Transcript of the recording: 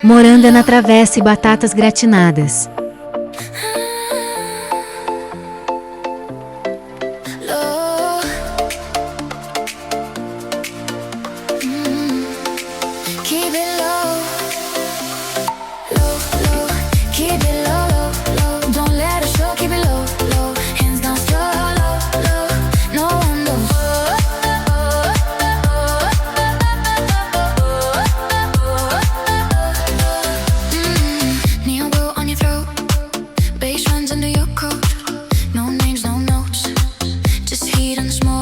Moranga na travessa e batatas gratinadas. Keep it low, low, low. Keep it low, low, low. Don't let it show. Keep it low, low. Hands down, slow, low, low. No one knows. Neon glow on your throat. Bass runs under your coat. No names, no notes. Just heat and smoke.